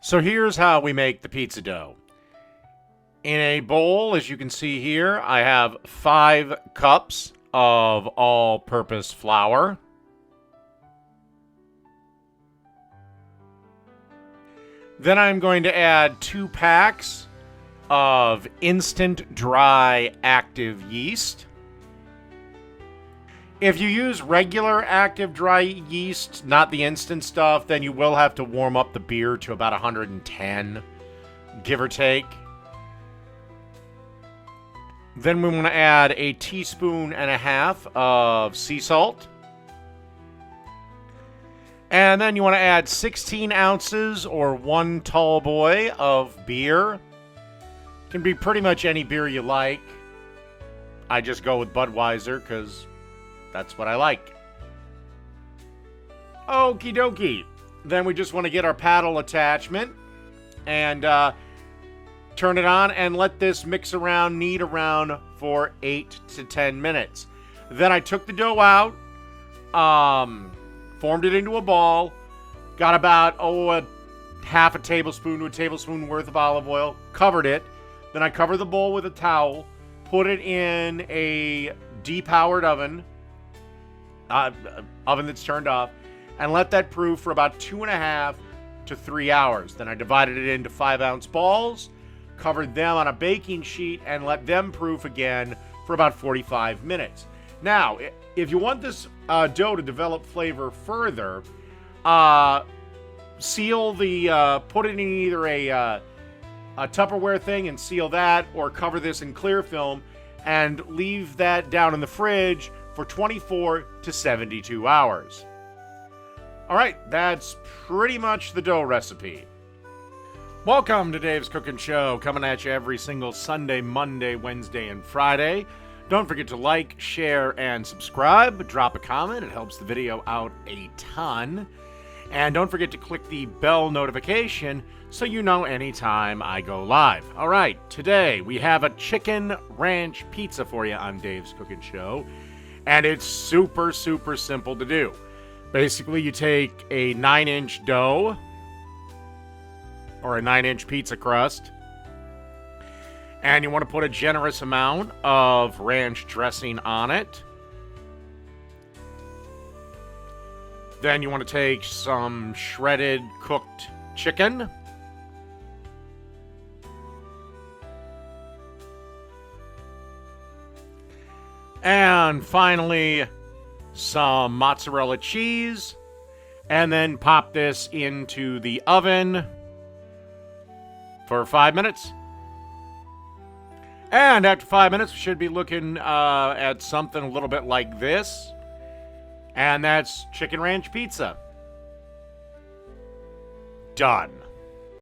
So here's how we make the pizza dough. In a bowl, as you can see here, I have 5 cups of all-purpose flour. Then I'm going to add 2 packs of instant dry active yeast. If you use regular active dry yeast, not the instant stuff, then you will have to warm up the beer to about 110, give or take. Then we want to add a teaspoon and a half of sea salt. And then you want to add 16 ounces or 1 tall boy of beer. Can be pretty much any beer you like. I just go with Budweiser because that's what I like. Okie dokie. Then we just want to get our paddle attachment and turn it on and let this mix around, knead around for 8 to 10 minutes. Then I took the dough out, formed it into a ball, got about a half a tablespoon to a tablespoon worth of olive oil, covered it. Then I covered the bowl with a towel, put it in a depowered oven that's turned off, and let that proof for about 2.5 to 3 hours. Then I divided it into 5-ounce balls, covered them on a baking sheet, and let them proof again for about 45 minutes. Now, if you want this dough to develop flavor further, seal the, put it in either a Tupperware thing and seal that, or cover this in clear film and leave that down in the fridge for 24 to 72 hours. All right, that's pretty much the dough recipe. Welcome to Dave's Cooking Show, coming at you every single Sunday, Monday, Wednesday, and Friday. Don't forget to like, share, and subscribe. Drop a comment. It helps the video out a ton. And don't forget to click the bell notification so you know anytime I go live. All right, today we have a chicken ranch pizza for you on Dave's Cooking Show. And it's super, super simple to do. Basically, you take a 9-inch dough, or a 9-inch pizza crust, and you want to put a generous amount of ranch dressing on it. Then you want to take some shredded cooked chicken. And finally, some mozzarella cheese. And then pop this into the oven for 5 minutes. And after 5 minutes, we should be looking at something a little bit like this. And that's chicken ranch pizza. Done.